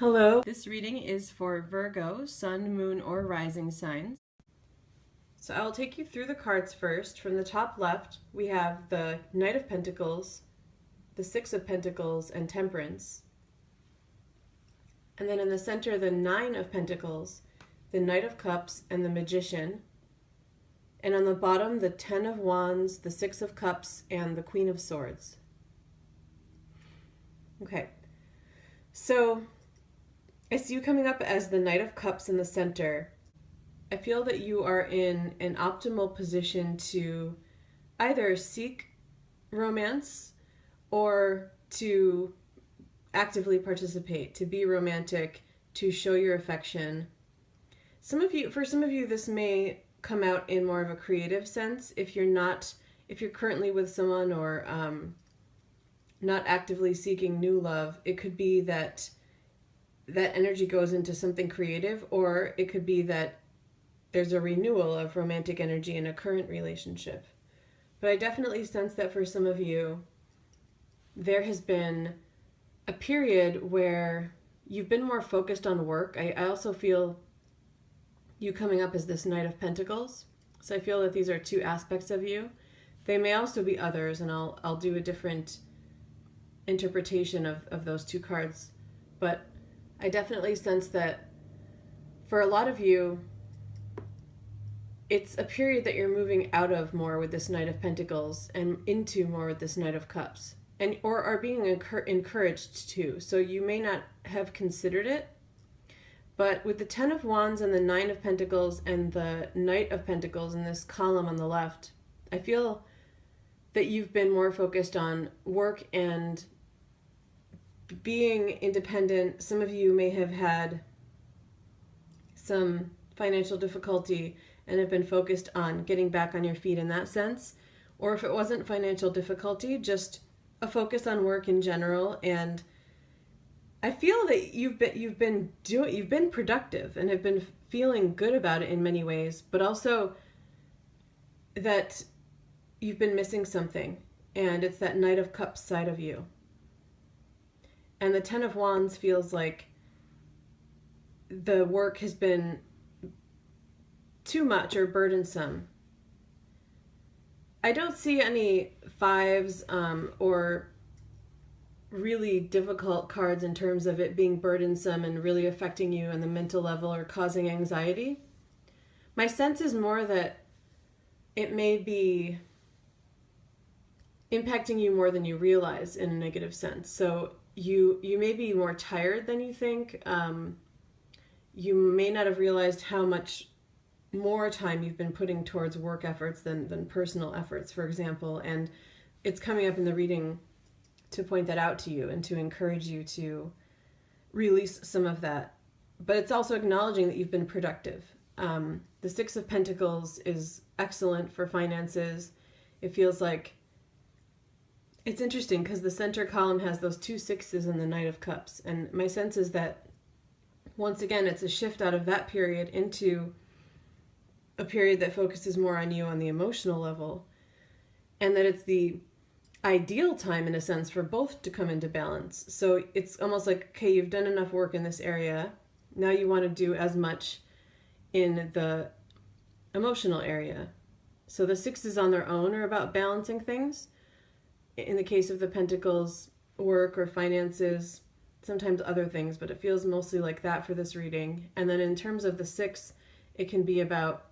Hello. This reading is for Virgo, Sun, Moon, or Rising signs. So I'll take you through the cards first. From the top left, we have the Knight of Pentacles, the Six of Pentacles, and Temperance. And then in the center, the Nine of Pentacles, the Knight of Cups, and the Magician. And on the bottom, the Ten of Wands, the Six of Cups, and the Queen of Swords. Okay, so I see you coming up as the Knight of Cups in the center. I feel that you are in an optimal position to either seek romance or to actively participate, to be romantic, to show your affection. For some of you, this may come out in more of a creative sense. If you're currently with someone or not actively seeking new love, it could be that energy goes into something creative, or it could be that there's a renewal of romantic energy in a current relationship. But I definitely sense that for some of you, there has been a period where you've been more focused on work. I also feel you coming up as this Knight of Pentacles. So I feel that these are two aspects of you. They may also be others, and I'll do a different interpretation of those two cards. But I definitely sense that for a lot of you, it's a period that you're moving out of more with this Knight of Pentacles and into more with this Knight of Cups, or are being encouraged to. So you may not have considered it, but with the Ten of Wands and the Nine of Pentacles and the Knight of Pentacles in this column on the left, I feel that you've been more focused on work and being independent. Some of you may have had some financial difficulty and have been focused on getting back on your feet in that sense. Or if it wasn't financial difficulty, just a focus on work in general. And I feel that you've been productive and have been feeling good about it in many ways, but also that you've been missing something, and it's that Knight of Cups side of you. And the Ten of Wands feels like the work has been too much or burdensome. I don't see any fives or really difficult cards in terms of it being burdensome and really affecting you on the mental level or causing anxiety. My sense is more that it may be impacting you more than you realize in a negative sense. So you may be more tired than you think. You may not have realized how much more time you've been putting towards work efforts than personal efforts, for example. And it's coming up in the reading to point that out to you and to encourage you to release some of that. But it's also acknowledging that you've been productive. The Six of Pentacles is excellent for finances. It feels like it's interesting because the center column has those two sixes and the Knight of Cups. And my sense is that, once again, it's a shift out of that period into a period that focuses more on you on the emotional level. And that it's the ideal time, in a sense, for both to come into balance. So it's almost like, okay, you've done enough work in this area. Now you want to do as much in the emotional area. So the sixes on their own are about balancing things. In the case of the Pentacles, work or finances, sometimes other things, but it feels mostly like that for this reading. And then in terms of the six, it can be about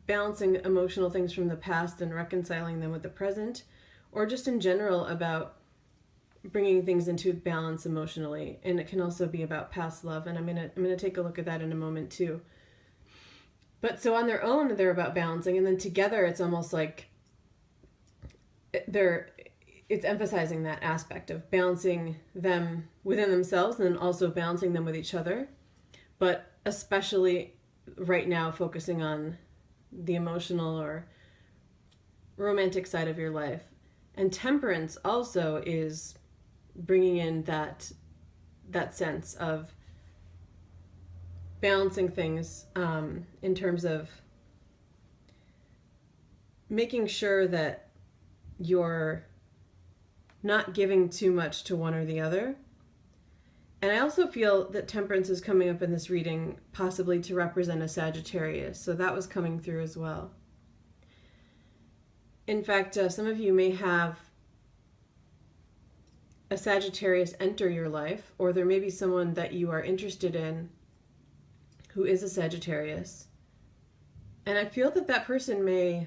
balancing emotional things from the past and reconciling them with the present, or just in general about bringing things into balance emotionally. And it can also be about past love, and I'm gonna take a look at that in a moment too. But so on their own, they're about balancing, and then together it's almost like it's emphasizing that aspect of balancing them within themselves and then also balancing them with each other, but especially right now focusing on the emotional or romantic side of your life. And Temperance also is bringing in that sense of balancing things in terms of making sure that you're not giving too much to one or the other, And I also feel that Temperance is coming up in this reading possibly to represent a Sagittarius. So that was coming through as well. In fact, some of you may have a Sagittarius enter your life, or there may be someone that you are interested in who is a Sagittarius. And I feel that that person may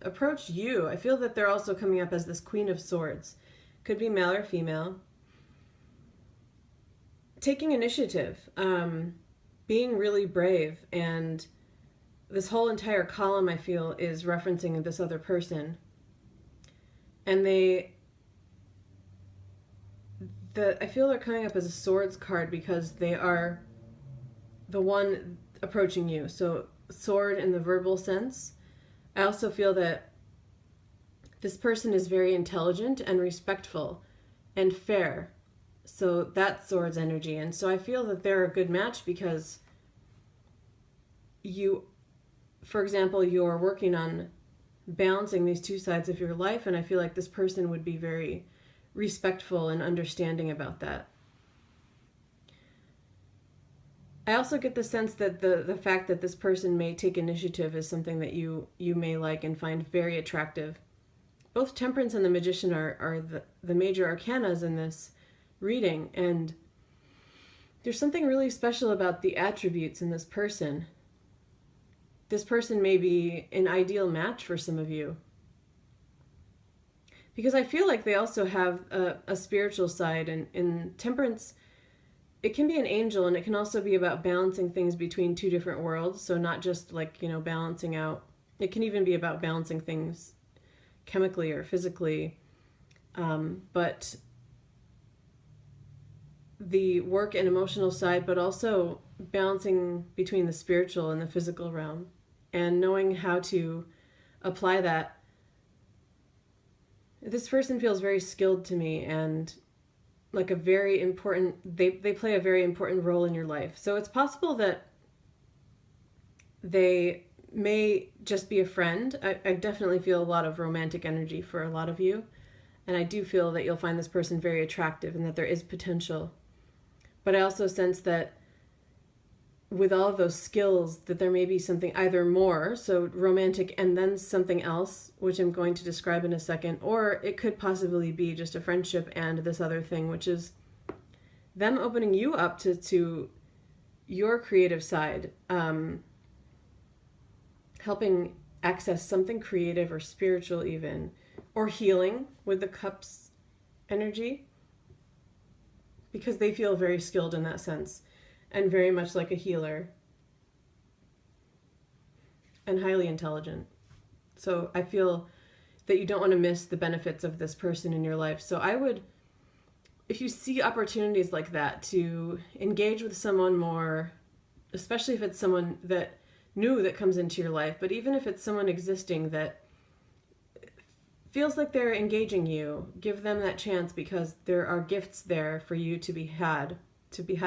approach you. I feel that they're also coming up as this Queen of Swords. Could be male or female. Taking initiative, being really brave, and this whole entire column, I feel, is referencing this other person. And I feel they're coming up as a swords card because they are the one approaching you. So sword in the verbal sense. I also feel that this person is very intelligent and respectful and fair. So that's swords energy. And so I feel that they're a good match because you, for example, you're working on balancing these two sides of your life, and I feel like this person would be very respectful and understanding about that. I also get the sense that the fact that this person may take initiative is something that you may like and find very attractive. Both Temperance and the Magician are the major arcanas in this reading, and there's something really special about the attributes in this person. This person may be an ideal match for some of you. Because I feel like they also have a spiritual side, and in Temperance, it can be an angel, and it can also be about balancing things between two different worlds. So not just like, balancing out. It can even be about balancing things chemically or physically. But the work and emotional side, but also balancing between the spiritual and the physical realm, and knowing how to apply that. This person feels very skilled to me, and like a very important, they play a very important role in your life. So it's possible that they may just be a friend. I definitely feel a lot of romantic energy for a lot of you. And I do feel that you'll find this person very attractive and that there is potential. But I also sense that with all of those skills, that there may be something either more, so romantic and then something else, which I'm going to describe in a second, or it could possibly be just a friendship and this other thing, which is them opening you up to your creative side, helping access something creative or spiritual even, or healing with the cups energy, because they feel very skilled in that sense. And very much like a healer. And highly intelligent. So I feel that you don't want to miss the benefits of this person in your life. So I would, if you see opportunities like that, to engage with someone more, especially if it's someone that new that comes into your life, but even if it's someone existing that feels like they're engaging you, give them that chance, because there are gifts there for you to be had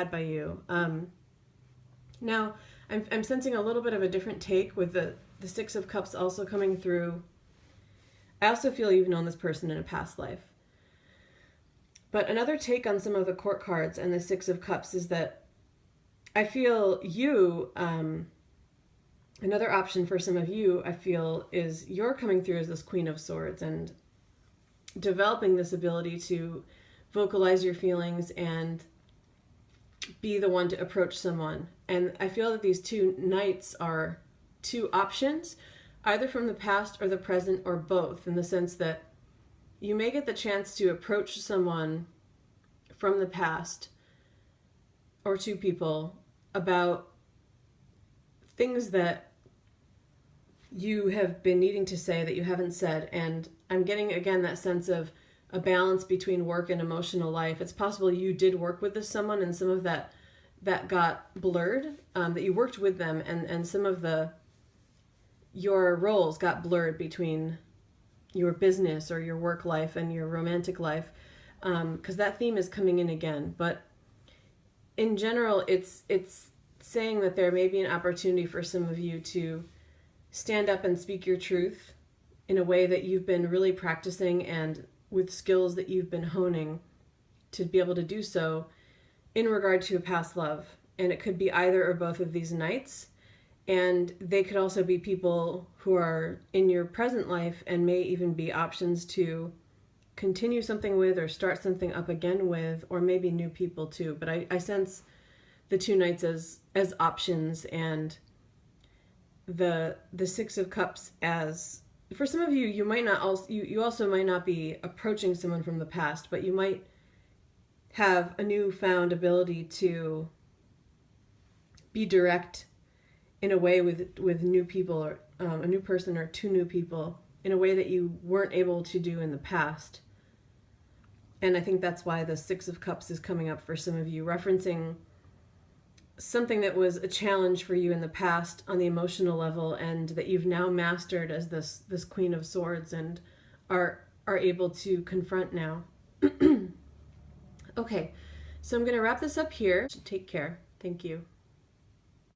by you. Now, I'm sensing a little bit of a different take with the Six of Cups also coming through. I also feel you've known this person in a past life. But another take on some of the court cards and the Six of Cups is that I feel you, another option for some of you, I feel, is you're coming through as this Queen of Swords and developing this ability to vocalize your feelings and be the one to approach someone. And I feel that these two knights are two options, either from the past or the present or both, in the sense that you may get the chance to approach someone from the past or two people about things that you have been needing to say that you haven't said. And I'm getting, again, that sense of a balance between work and emotional life. It's possible you did work with this someone and some of that got blurred, that you worked with them, and some of your roles got blurred between your business or your work life and your romantic life, because that theme is coming in again. But in general, it's saying that there may be an opportunity for some of you to stand up and speak your truth in a way that you've been really practicing and with skills that you've been honing to be able to do so in regard to a past love. And it could be either or both of these knights. And they could also be people who are in your present life and may even be options to continue something with or start something up again with, or maybe new people too. But I sense the two knights as options, and the Six of Cups as, for some of you, you might not also, you also might not be approaching someone from the past, but you might have a newfound ability to be direct in a way with new people, or a new person or two new people, in a way that you weren't able to do in the past. And I think that's why the Six of Cups is coming up for some of you, referencing something that was a challenge for you in the past on the emotional level, and that you've now mastered as this Queen of Swords and are able to confront now. Okay, so I'm going to wrap this up here. Take care. Thank you.